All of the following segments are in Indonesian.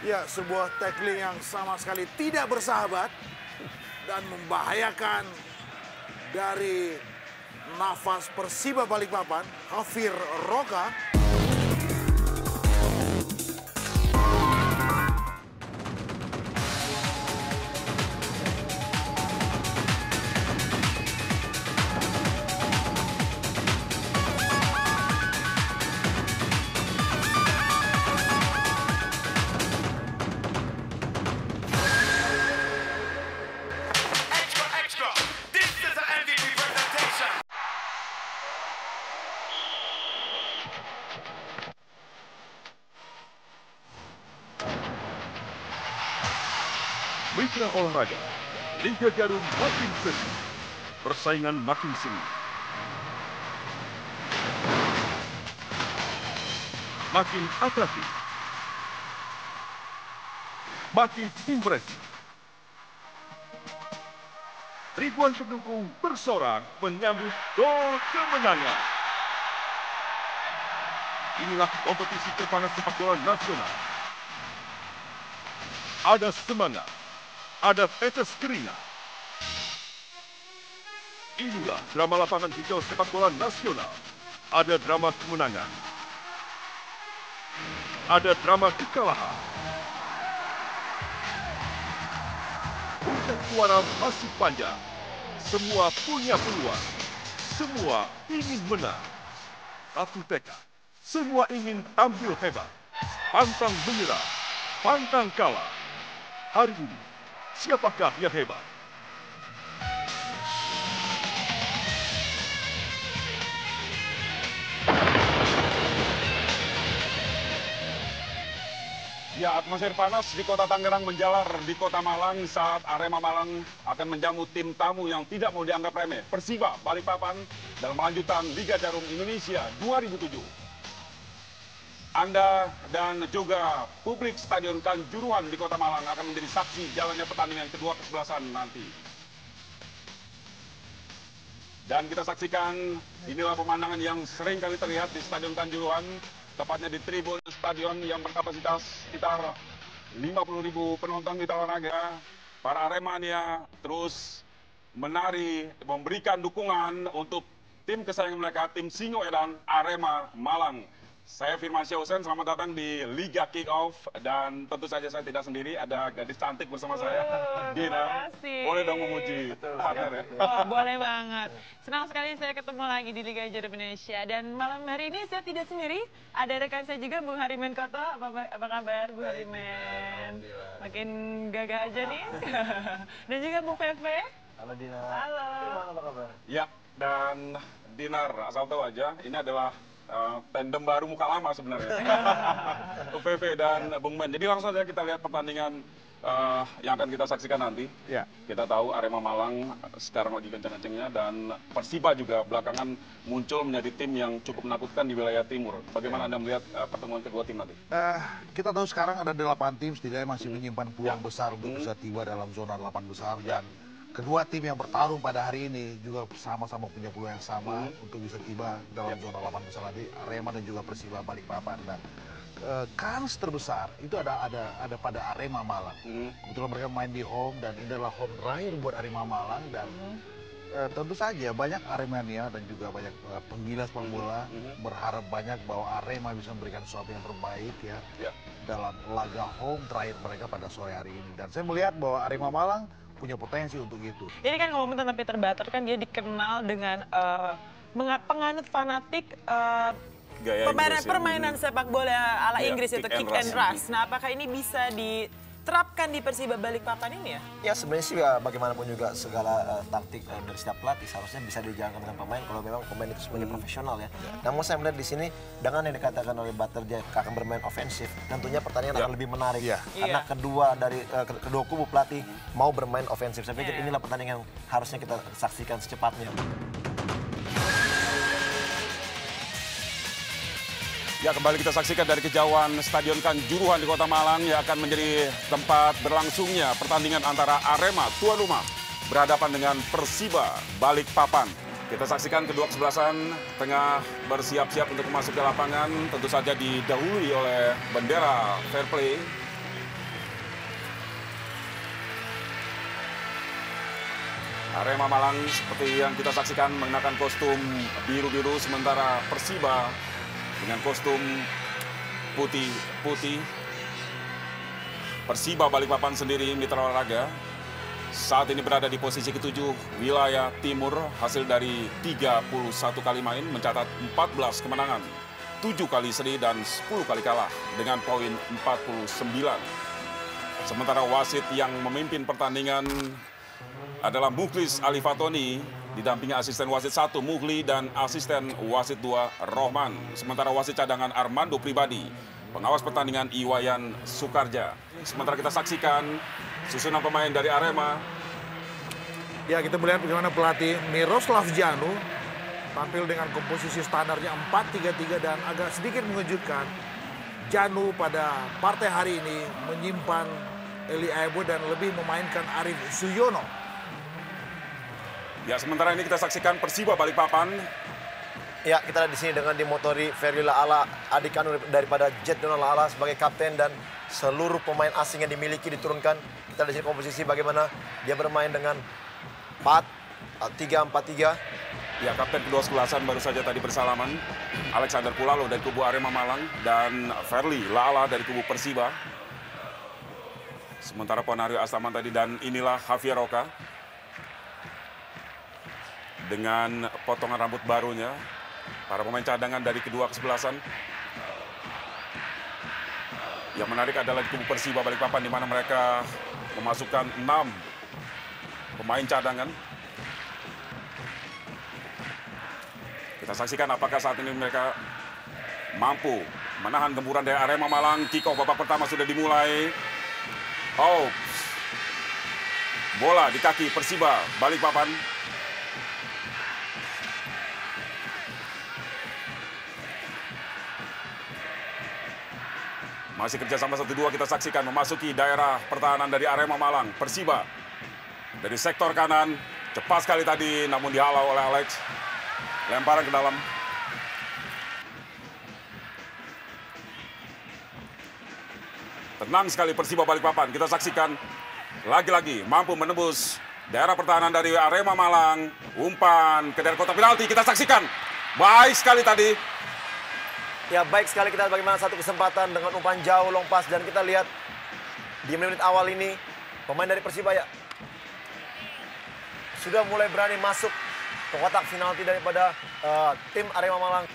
Ya, sebuah tackling yang sama sekali tidak bersahabat dan membahayakan dari nafas Persiba Balikpapan, Hafir Roka. Mitra olahraga, Liga Jarum makin seru, persaingan makin sengit. Makin atraktif, makin impresif. Ribuan pendukung bersorak menyambut gol kemenangan. Inilah kompetisi terpanas sepak bola nasional. Ada semangat, ada tetes keringat. Inilah drama lapangan hijau sepak bola nasional. Ada drama kemenangan, ada drama kekalahan. Puncak suara masih panjang. Semua punya peluang. Semua ingin menang. Satu tekad. Semua ingin tampil hebat. Pantang menyerah. Pantang kalah. Hari ini, siapakah yang hebat? Ya, atmosfer panas di kota Tangerang menjalar di kota Malang saat Arema Malang akan menjamu tim tamu yang tidak mau dianggap remeh. Persiba Balikpapan dalam lanjutan Liga Jarum Indonesia 2007. Anda dan juga publik Stadion Kanjuruhan di kota Malang akan menjadi saksi jalannya pertandingan kedua kesebelasan nanti. Dan kita saksikan inilah pemandangan yang sering kali terlihat di Stadion Kanjuruhan, tepatnya di tribun stadion yang berkapasitas sekitar 50.000 penonton kita olahraga. Para Aremania terus menari, memberikan dukungan untuk tim kesayangan mereka, tim Singoedan Arema Malang. Saya Firman Syah Hussein, selamat datang di Liga Kick-Off. Dan tentu saja saya tidak sendiri, ada gadis cantik bersama saya, Dina. Boleh dong memuji partner ya? Oh, boleh banget. Senang sekali saya ketemu lagi di Liga Jarum Indonesia. Dan malam hari ini saya tidak sendiri, ada rekan saya juga, Bung Harimen Koto. Apa kabar, Bung Harimen? Makin gagah aja nih. Dan juga Bung Pepe. Halo Dina. Halo. Gimana, apa kabar? Ya, dan Dinar, asal tahu aja, ini adalah tandem baru muka lama sebenarnya. UPV dan Bung Men. Jadi langsung saja kita lihat pertandingan yang akan kita saksikan nanti. Ya. Kita tahu Arema Malang sekarang lagi kencang-kencangnya dan Persiba juga belakangan muncul menjadi tim yang cukup menakutkan di wilayah timur. Bagaimana Anda melihat pertemuan kedua tim nanti? Kita tahu sekarang ada 8 tim setidaknya masih menyimpan peluang besar untuk bisa tiba dalam zona 8 besar. Dan kedua tim yang bertarung pada hari ini juga sama-sama punya peluang yang sama untuk bisa tiba dalam zona 8 besar nanti, Arema dan juga Persiba Balikpapan. Dan kans terbesar itu ada pada Arema Malang. Kebetulan mereka main di home dan ini adalah home terakhir buat Arema Malang. Dan tentu saja banyak Aremania dan juga banyak penggila sepak bola berharap banyak bahwa Arema bisa memberikan sesuatu yang terbaik ya dalam laga home terakhir mereka pada sore hari ini. Dan saya melihat bahwa Arema Malang punya potensi untuk itu. Ini kan ngomong tentang Peter Butter kan dia dikenal dengan penganut fanatik permainan sepak bola ala Inggris itu kick and rush. Nah, apakah ini bisa diterapkan di Persiba Balikpapan ini ya? Ya sebenarnya sih ya, bagaimanapun juga segala taktik dari setiap pelatih seharusnya bisa dijalankan dengan pemain kalau memang pemain itu sebagai profesional ya. Namun saya melihat di sini dengan yang dikatakan oleh Butter dia akan bermain ofensif, tentunya pertandingan akan lebih menarik. Karena kedua kubu pelatih mau bermain ofensif. Saya pikir inilah pertandingan yang harusnya kita saksikan secepatnya. Ya, kembali kita saksikan dari kejauhan Stadion Kanjuruhan di Kota Malang yang akan menjadi tempat berlangsungnya pertandingan antara Arema tuan rumah berhadapan dengan Persiba Balikpapan. Kita saksikan kedua kesebelasan tengah bersiap-siap untuk masuk ke lapangan, tentu saja didahului oleh bendera fair play. Arema Malang seperti yang kita saksikan mengenakan kostum biru-biru, sementara Persiba dengan kostum putih-putih. Persiba Balikpapan sendiri mitra olahraga saat ini berada di posisi ke-7 wilayah timur, hasil dari 31 kali main mencatat 14 kemenangan, 7 kali seri dan 10 kali kalah dengan poin 49. Sementara wasit yang memimpin pertandingan adalah Mukhlis Ali Fatoni, didampingi asisten wasit 1 Mughli dan asisten wasit 2 Rohman. Sementara wasit cadangan Armando Pribadi, pengawas pertandingan Iwayan Sukarja. Sementara kita saksikan susunan pemain dari Arema. Ya, kita melihat bagaimana pelatih Miroslav Janu tampil dengan komposisi standarnya 4-3-3 dan agak sedikit mengejutkan. Janu pada partai hari ini menyimpan Eli Aebo dan lebih memainkan Arif Suyono. Ya, sementara ini kita saksikan Persiba Balikpapan. Ya, kita lihat di sini dengan dimotori Ferry Laala, adik kandung daripada Jet Donald Laala sebagai kapten, dan seluruh pemain asing yang dimiliki diturunkan. Kita lihat di sini komposisi bagaimana dia bermain dengan 4-3-4-3. Ya, kapten kedua sekulasan baru saja tadi bersalaman. Alexander Pulalo dari kubu Arema Malang dan Ferry Laala dari kubu Persiba. Sementara Ponario Astaman tadi, dan inilah Javier Roca dengan potongan rambut barunya. Para pemain cadangan dari kedua kesebelasan. Yang menarik adalah di kubu Persiba Balikpapan, di mana mereka memasukkan 6 pemain cadangan. Kita saksikan apakah saat ini mereka mampu menahan gempuran dari Arema Malang. Kick off babak pertama sudah dimulai. Oh, bola di kaki Persiba Balikpapan. Masih kerjasama 1-2, kita saksikan memasuki daerah pertahanan dari Arema Malang. Persiba dari sektor kanan, cepat sekali tadi namun dihalau oleh Alex. Lemparan ke dalam. Tenang sekali Persiba Balikpapan, kita saksikan lagi-lagi mampu menembus daerah pertahanan dari Arema Malang. Umpan ke daerah kotak penalti, kita saksikan. Baik sekali tadi. Ya, baik sekali, kita lihat bagaimana satu kesempatan dengan umpan jauh long pass, dan kita lihat di menit awal ini pemain dari Persibaya sudah mulai berani masuk ke kotak penalti daripada tim Arema Malang.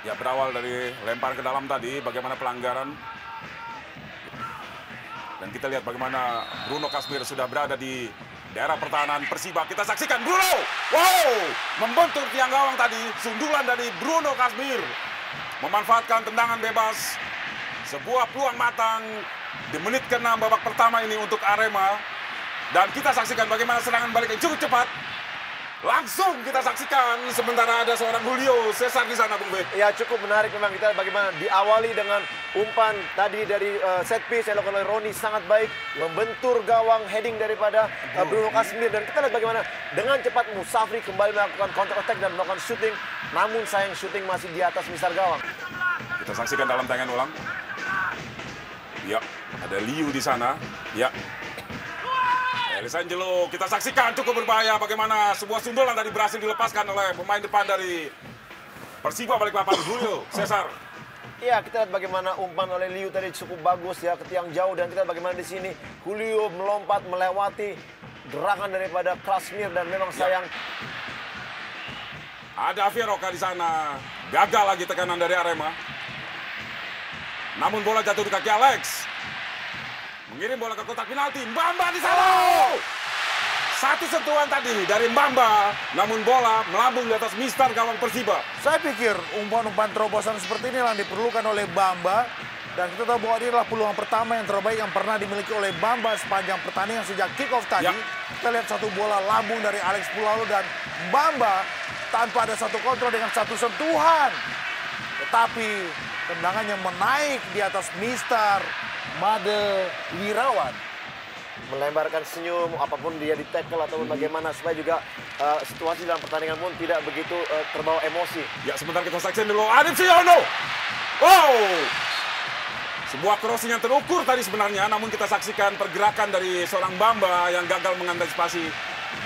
Ya, berawal dari lempar ke dalam tadi, bagaimana pelanggaran. Dan kita lihat bagaimana Bruno Kasmir sudah berada di daerah pertahanan Persiba. Kita saksikan Bruno. Wow, membentur tiang gawang tadi. Sundulan dari Bruno Kasmir. Memanfaatkan tendangan bebas. Sebuah peluang matang di menit ke-6 babak pertama ini untuk Arema. Dan kita saksikan bagaimana serangan balik yang cukup cepat. Langsung kita saksikan, sementara ada seorang Julio Cesar di sana, Bung Bek. Ya, cukup menarik memang. Kita bagaimana diawali dengan umpan tadi dari set piece yang dilakukan oleh Roni, sangat baik. Membentur gawang, heading daripada Bruno Kasmir. Dan kita lihat bagaimana dengan cepat Musafri kembali melakukan counter attack dan melakukan shooting. Namun sayang shooting masih di atas misar gawang. Kita saksikan dalam tayangan ulang. Ya, ada Liu di sana. Ya, Elisangelo, kita saksikan cukup berbahaya bagaimana sebuah sundulan tadi berhasil dilepaskan oleh pemain depan dari Persiba Balikpapan, Julio Cesar. Ya, kita lihat bagaimana umpan oleh Liu tadi cukup bagus ya ke tiang jauh, dan kita lihat bagaimana di sini Julio melompat melewati gerakan daripada Kasmir, dan memang sayang. Ada Javier Roca di sana, gagal lagi tekanan dari Arema. Namun bola jatuh di kaki Alex. Mengirim bola ke kotak penalti, Mbamba di sana. Satu sentuhan tadi dari Mbamba, namun bola melambung di atas mistar gawang Persiba. Saya pikir umpan-umpan terobosan seperti ini yang diperlukan oleh Bamba. Dan kita tahu bahwa ini adalah peluang pertama yang terbaik yang pernah dimiliki oleh Bamba sepanjang pertandingan sejak kick-off tadi. Ya. Kita lihat satu bola lambung dari Alex Pulalo dan Bamba tanpa ada satu kontrol dengan satu sentuhan. Tetapi tendangannya menaik di atas Mister Made Wirawan. Melemparkan senyum, apapun dia di tackle ataupun bagaimana, supaya juga situasi dalam pertandingan pun tidak begitu terbawa emosi. Ya, sebentar kita saksikan dulu Arif Suyono. Wow, sebuah crossing yang terukur tadi sebenarnya, namun kita saksikan pergerakan dari seorang Bamba yang gagal mengantisipasi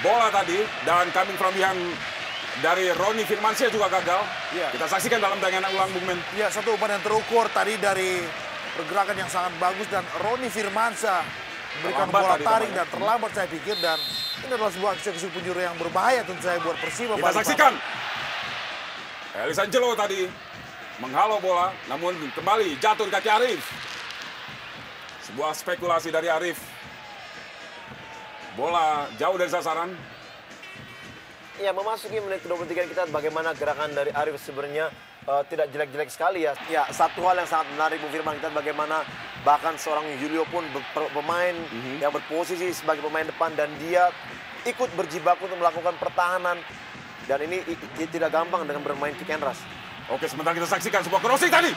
bola tadi dan coming from behind dari Roni Firmansyah juga gagal. Iya. Kita saksikan dalam tayangan ulang, Bung Men. Ya, satu umpan yang terukur tadi dari pergerakan yang sangat bagus dan Roni Firmansyah memberikan Terlambat bola tadi tarik namanya. dan terlambat saya pikir, dan ini adalah sebuah eksekusi penjuru yang berbahaya tentu saya buat Persiba. Kita saksikan. Elisangelo tadi menghalau bola, namun kembali jatuh di kaki Arif. Sebuah spekulasi dari Arif. Bola jauh dari sasaran. Ya, memasuki menit ke-23 kita bagaimana gerakan dari Arif sebenarnya tidak jelek-jelek sekali ya. Ya, satu hal yang sangat menarik Bu Firman, kita bagaimana bahkan seorang Julio pun pemain yang berposisi sebagai pemain depan dan dia ikut berjibaku untuk melakukan pertahanan. Dan ini tidak gampang dengan bermain kick and rush. Oke, sebentar kita saksikan sebuah crossing tadi.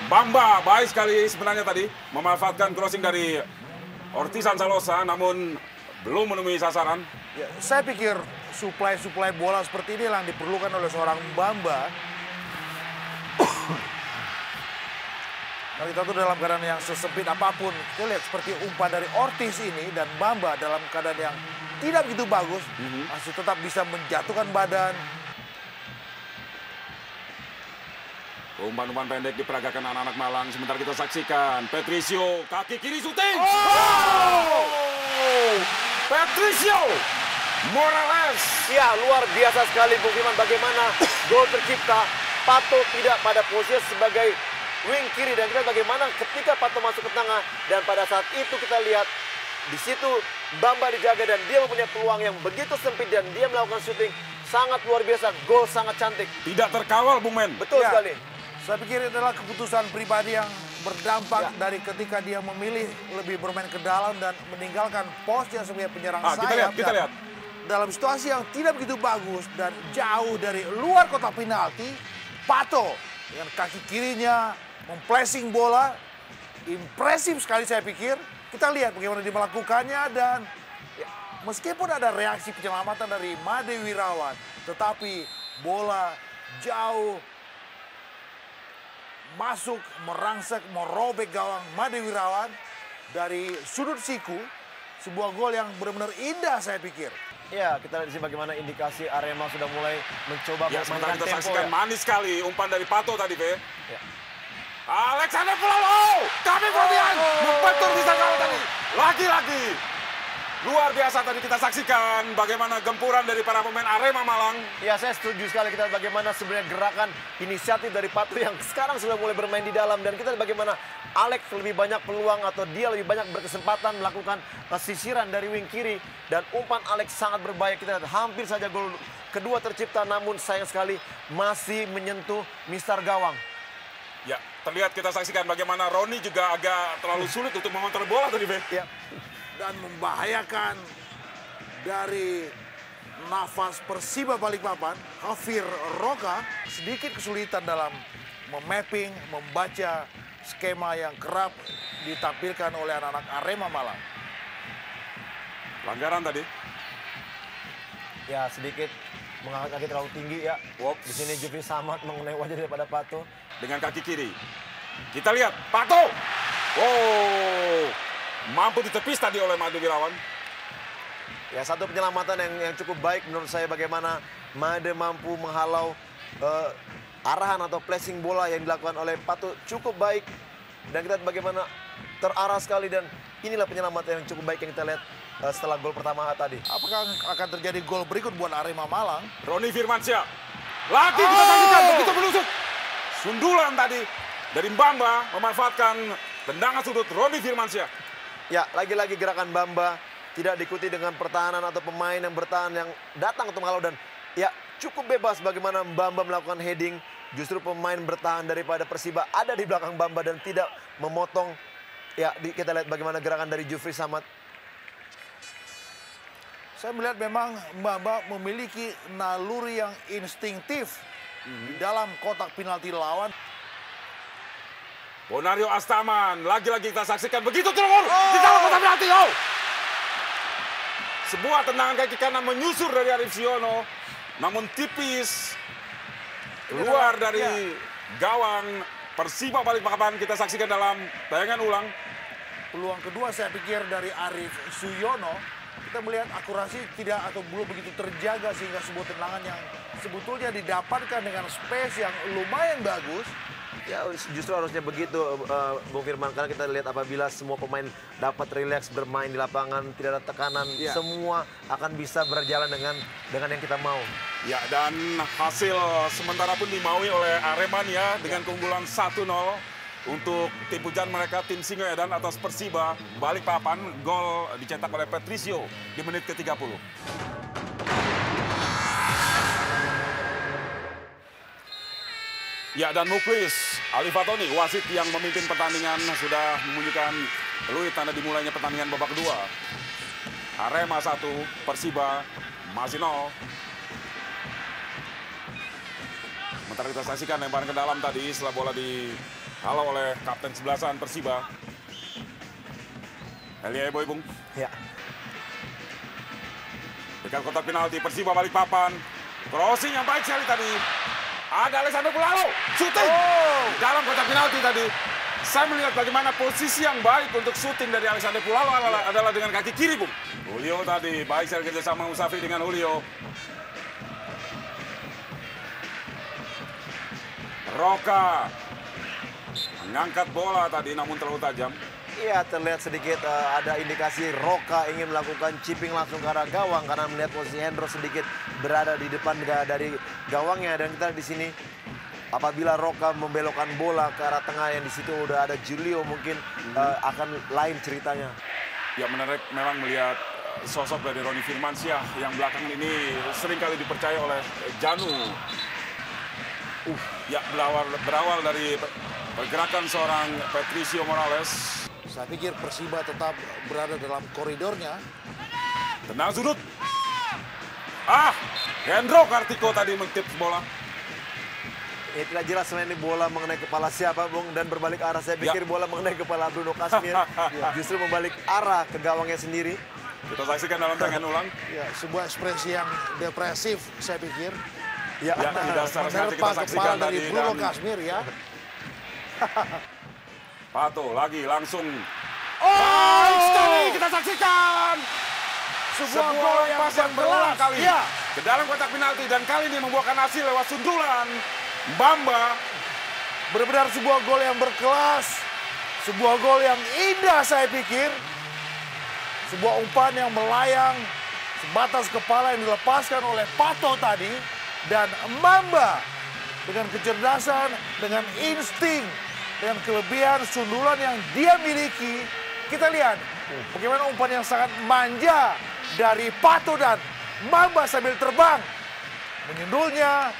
Bamba baik sekali sebenarnya tadi memanfaatkan crossing dari Ortiz Ansalosa, namun belum menemui sasaran. Ya, saya pikir suplai bola seperti ini yang diperlukan oleh seorang Bamba. Kalau kita tuh dalam keadaan yang sesempit apapun, kita lihat seperti umpan dari Ortiz ini dan Bamba dalam keadaan yang tidak begitu bagus, masih tetap bisa menjatuhkan badan. Umpan-umpan pendek diperagakan anak-anak Malang. Sebentar kita saksikan Patricio kaki kiri syuting. Patricio Morales. Ya, luar biasa sekali Bu Firman bagaimana gol tercipta. Pato tidak pada posisi sebagai wing kiri dan kita bagaimana ketika Pato masuk ke tengah dan pada saat itu kita lihat di situ Bamba dijaga dan dia mempunyai peluang yang begitu sempit dan dia melakukan syuting sangat luar biasa, gol sangat cantik. Tidak terkawal, Bung Men. Betul Ya, sekali. saya pikir ini adalah keputusan pribadi yang berdampak dari ketika dia memilih lebih bermain ke dalam dan meninggalkan posnya sebagai penyerang sayap. Kita lihat. Dalam situasi yang tidak begitu bagus dan jauh dari luar kotak penalti, Pato dengan kaki kirinya memplacing bola, impresif sekali saya pikir. Kita lihat bagaimana dia melakukannya dan ya, meskipun ada reaksi penyelamatan dari Made Wirawan, tetapi bola jauh masuk, merangsek, merobek gawang Made Wirawan dari sudut siku. Sebuah gol yang benar-benar indah saya pikir. Ya, kita lihat di sini bagaimana indikasi Arema sudah mulai mencoba Ya, sebentar memainkan kita tempo saksikan ya. manis sekali umpan dari Pato tadi, Be. Ya. Alexander Pulalo, kami kemudian membentur bisa gawat tadi. Lagi-lagi. Luar biasa tadi kita saksikan bagaimana gempuran dari para pemain Arema Malang. Ya, saya setuju sekali kita lihat bagaimana sebenarnya gerakan inisiatif dari Pato yang sekarang sudah mulai bermain di dalam dan kita lihat bagaimana Alex lebih banyak peluang atau dia lebih banyak berkesempatan melakukan sisiran dari wing kiri dan umpan Alex sangat berbahaya. Kita lihat hampir saja gol kedua tercipta namun sayang sekali masih menyentuh mistar gawang. Ya, terlihat kita saksikan bagaimana Roni juga agak terlalu sulit untuk mengontrol bola tadi, Be. Ya. Dan membahayakan dari nafas Persiba Balikpapan, Hafir Roka sedikit kesulitan dalam memapping, membaca skema yang kerap ditampilkan oleh anak-anak Arema Malang. Pelanggaran tadi. Ya, sedikit mengangkat kaki terlalu tinggi ya. Wops. Di sini Jufri Samad mengenai wajah daripada Pato. Dengan kaki kiri. Kita lihat, Pato. Oh, mampu ditepis tadi oleh Made Wirawan. Ya, satu penyelamatan yang cukup baik menurut saya bagaimana Made mampu menghalau arahan atau placing bola yang dilakukan oleh Pato cukup baik. Dan kita lihat bagaimana terarah sekali dan inilah penyelamatan yang cukup baik yang kita lihat setelah gol pertama tadi. Apakah akan terjadi gol berikut buat Arema Malang? Roni Firmansyah. Lagi kita saksikan begitu menusuk. Sundulan tadi dari Bamba memanfaatkan tendangan sudut Roni Firmansyah. Ya, lagi-lagi gerakan Bamba tidak diikuti dengan pertahanan atau pemain yang bertahan yang datang untuk menghalau dan ya cukup bebas bagaimana Bamba melakukan heading. Justru pemain bertahan daripada Persiba ada di belakang Bamba dan tidak memotong. Ya, kita lihat bagaimana gerakan dari Jufri Samad. Saya melihat memang Bamba memiliki naluri yang instinktif di dalam kotak penalti lawan. Bonario Astaman, lagi-lagi kita saksikan begitu telur di dalam kotak penalti. Oh! Sebuah tendangan kaki kanan menyusur dari Arif Siono, namun tipis keluar dari gawang Persiba Balikpapan. Kita saksikan dalam tayangan ulang. Peluang kedua saya pikir dari Arif Suyono kita melihat akurasi tidak atau belum begitu terjaga sehingga sebuah tendangan yang sebetulnya didapatkan dengan space yang lumayan bagus. Ya justru harusnya begitu Bung Firman, karena kita lihat apabila semua pemain dapat rileks bermain di lapangan, tidak ada tekanan, semua akan bisa berjalan dengan yang kita mau. Ya, dan hasil sementara pun dimaui oleh Aremania dengan keunggulan 1-0 untuk tim pujaan mereka, tim Singoedan atas Persiba. Balikpapan, gol dicetak oleh Patricio di menit ke-30. Ya, dan Muklis Alifatoni, wasit yang memimpin pertandingan, sudah membunyikan peluit tanda dimulainya pertandingan babak kedua. Arema 1, Persiba masih 0. Sementara kita saksikan lemparan ke dalam tadi setelah bola dihalau oleh kapten sebelasan Persiba. Elia Boy, Bung. Ya. Dekat kotak penalti, Persiba Balikpapan. Crossing yang baik sekali tadi. Ada Alessandro Pulalo, syuting dalam kotak penalti tadi. Saya melihat bagaimana posisi yang baik untuk syuting dari Alessandro Pulalo adalah dengan kaki kiri, Bung. Julio tadi, baik sekali kerjasama Musafi dengan Julio. Roka mengangkat bola tadi namun terlalu tajam. Iya, terlihat sedikit ada indikasi Roka ingin melakukan chipping langsung ke arah gawang karena melihat posisi Hendro sedikit berada di depan dari gawangnya, dan kita di sini apabila Roka membelokkan bola ke arah tengah yang di situ udah ada Julio, mungkin akan lain ceritanya. Ya, menarik memang melihat sosok dari Roni Firmansyah yang belakangan ini seringkali dipercaya oleh Janu. Ya, berawal dari pergerakan seorang Patricio Morales. Saya pikir Persiba tetap berada dalam koridornya. Tenang sudut. Hendro Kartiko tadi mengtips bola. Ya, tidak jelas ini bola mengenai kepala siapa, Bung, dan berbalik arah. Saya pikir bola mengenai kepala Bruno Kasmir. Justru membalik arah ke gawangnya sendiri. Kita saksikan dalam tayangan ulang. Ya, sebuah ekspresi yang depresif, saya pikir. Ya, tidak secara sengaja kita Menerpa saksikan kepala dari tadi. Bruno Kasmir, ya. Pato lagi langsung. Baik sekali kita saksikan. Sebuah gol yang berulang kali. Ya. Ke dalam kotak penalti dan kali ini membuahkan hasil lewat sundulan Bamba. Benar-benar sebuah gol yang berkelas. Sebuah gol yang indah, saya pikir. Sebuah umpan yang melayang sebatas kepala yang dilepaskan oleh Pato tadi. Dan Mamba dengan kecerdasan, dengan insting, dengan kelebihan sundulan yang dia miliki. Kita lihat bagaimana umpan yang sangat manja dari Pato dan Mamba sambil terbang. Menyundulnya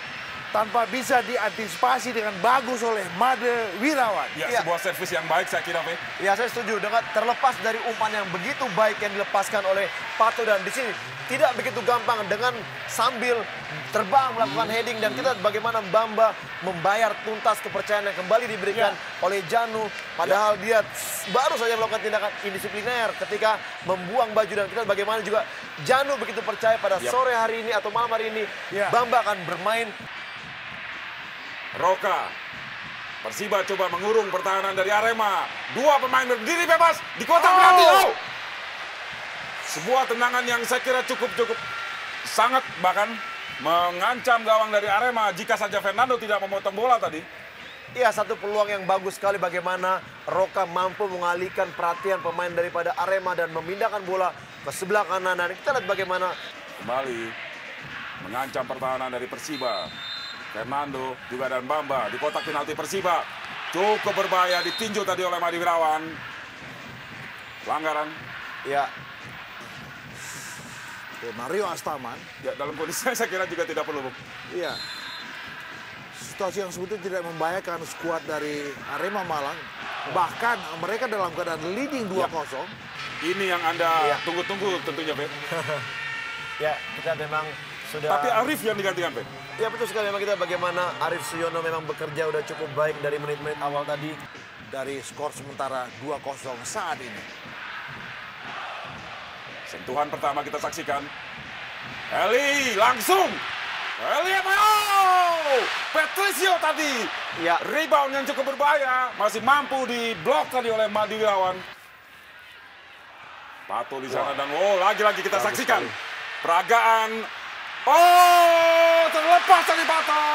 tanpa bisa diantisipasi dengan bagus oleh Made Wirawan. Ya, sebuah servis yang baik saya kira, Pak. Ya, saya setuju dengan terlepas dari umpan yang begitu baik yang dilepaskan oleh Pato, dan di sini tidak begitu gampang dengan sambil terbang melakukan heading, dan kita bagaimana Bamba membayar tuntas kepercayaan yang kembali diberikan oleh Janu, padahal dia baru saja melakukan tindakan indisipliner ketika membuang baju, dan kita bagaimana juga Janu begitu percaya pada sore hari ini atau malam hari ini Bamba akan bermain. Roka. Persiba coba mengurung pertahanan dari Arema. Dua pemain berdiri bebas di kotak penalti. Sebuah tendangan yang saya kira cukup sangat bahkan mengancam gawang dari Arema jika saja Fernando tidak memotong bola tadi. Iya, satu peluang yang bagus sekali bagaimana Roka mampu mengalihkan perhatian pemain daripada Arema dan memindahkan bola ke sebelah kanan. Dan kita lihat bagaimana kembali mengancam pertahanan dari Persiba. Fernando juga dan Bamba di kotak penalti Persiba. Cukup berbahaya, ditinju tadi oleh Madi Wirawan. Pelanggaran. ya Mario Astaman. Ya, dalam kondisi saya kira juga tidak perlu, Bung. Iya. Situasi yang sebetulnya tidak membahayakan skuad dari Arema Malang. Bahkan mereka dalam keadaan leading 2-0. Ini yang Anda tunggu-tunggu tentunya, Pak. Ya, kita memang sudah. Tapi Arif yang digantikan, Pak. Ya, betul sekali, memang kita bagaimana Arif Suyono memang bekerja udah cukup baik dari menit-menit awal tadi. Dari skor sementara 2-0 saat ini. Sentuhan pertama kita saksikan. Eli langsung. Eli Patricio tadi. Ya. Rebound yang cukup berbahaya. Masih mampu diblok tadi oleh Madi Wirawan. Pato di sana dan lagi-lagi kita Bagus saksikan sekali. peragaan. Oh, terlepas dari Pato.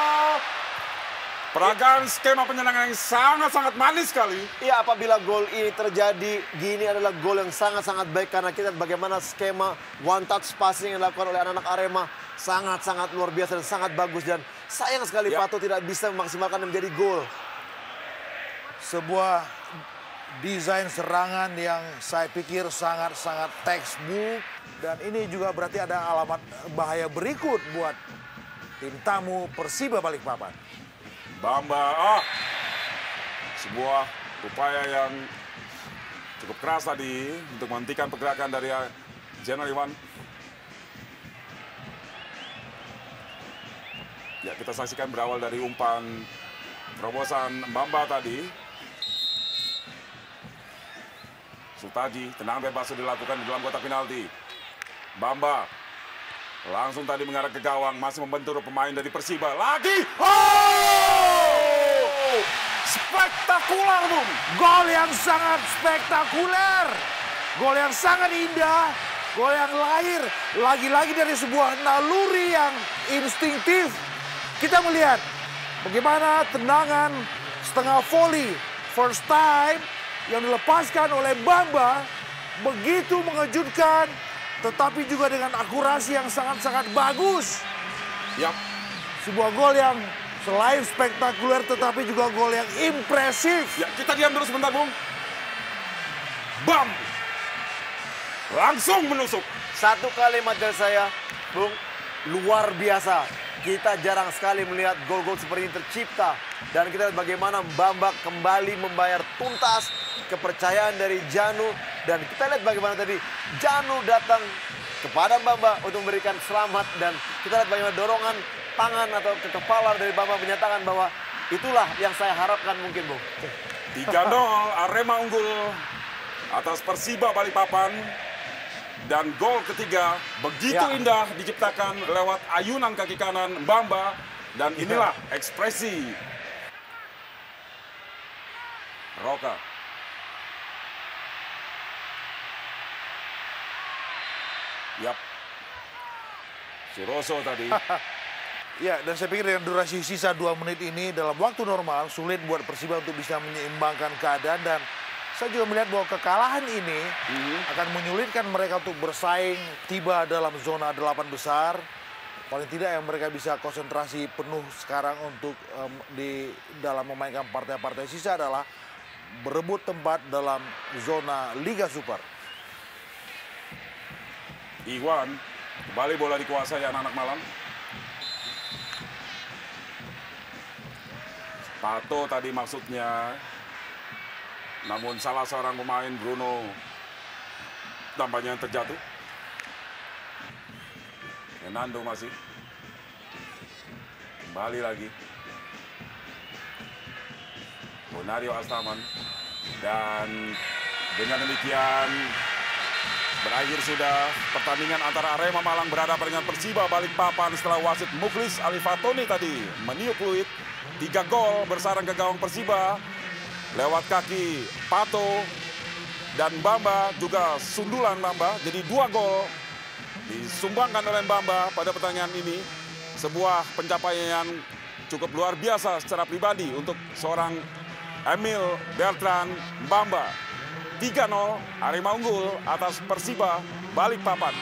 Peragaan skema penyenangan yang sangat-sangat manis sekali. Iya, apabila gol ini terjadi, gini adalah gol yang sangat-sangat baik karena kita lihat bagaimana skema one touch passing yang dilakukan oleh anak-anak Arema sangat-sangat luar biasa dan sangat bagus, dan sayang sekali Ya. Pato tidak bisa memaksimalkan dan menjadi gol. Sebuah desain serangan yang saya pikir sangat-sangat textbook, dan ini juga berarti ada alamat bahaya berikut buat tim tamu Persiba Balikpapan. Bamba, sebuah upaya yang cukup keras tadi untuk menghentikan pergerakan dari General Iwan. Ya, kita saksikan berawal dari umpan terobosan Bamba tadi. Sutaji, tenang bebas sudah dilakukan di dalam kotak penalti. Bamba langsung tadi mengarah ke gawang, masih membentur pemain dari Persiba. Lagi, spektakuler, Bung. Gol yang sangat spektakuler, gol yang sangat indah, gol yang lahir lagi-lagi dari sebuah naluri yang instinktif. Kita melihat bagaimana tendangan setengah volley first time yang dilepaskan oleh Bamba begitu mengejutkan, tetapi juga dengan akurasi yang sangat-sangat bagus. Yap, Sebuah gol yang selain spektakuler tetapi juga gol yang impresif. ya kita diam dulu sebentar, Bung. Bam! Langsung menusuk. Satu kalimat dari saya, Bung, luar biasa. Kita jarang sekali melihat gol-gol seperti ini tercipta. Dan kita lihat bagaimana Bamba kembali membayar tuntas kepercayaan dari Janu. Dan kita lihat bagaimana tadi Janu datang kepada Bamba untuk memberikan selamat. Dan kita lihat bagaimana dorongan tangan atau kekepalan dari Bamba menyatakan bahwa itulah yang saya harapkan mungkin, Bung. 3-0, Arema unggul atas Persiba Balikpapan. Dan gol ketiga begitu Ya. indah diciptakan lewat ayunan kaki kanan Bamba. Dan inilah ekspresi Roka. Yap. Suroso tadi. Ya, dan saya pikir dengan durasi sisa 2 menit ini dalam waktu normal sulit buat Persiba untuk bisa menyeimbangkan keadaan, dan saya juga melihat bahwa kekalahan ini akan menyulitkan mereka untuk bersaing tiba dalam zona 8 besar. Paling tidak yang mereka bisa konsentrasi penuh sekarang untuk di dalam memainkan partai-partai sisa adalah berebut tempat dalam zona Liga Super. Iwan, kembali bola dikuasai anak-anak Malang. Pato tadi maksudnya. Namun salah seorang pemain Bruno tampaknya terjatuh. Fernando masih. Kembali lagi. Bonario Astaman. Dan dengan demikian berakhir sudah pertandingan antara Arema Malang berhadapan dengan Persiba Balikpapan setelah wasit Mukhlis Alifatoni tadi meniup fluid. 3 gol bersarang ke gawang Persiba lewat kaki Pato dan Bamba, juga sundulan Bamba. Jadi 2 gol disumbangkan oleh Bamba pada pertandingan ini. Sebuah pencapaian yang cukup luar biasa secara pribadi untuk seorang Emil Bertrand Bamba. 3-0, Arema unggul atas Persiba Balikpapan.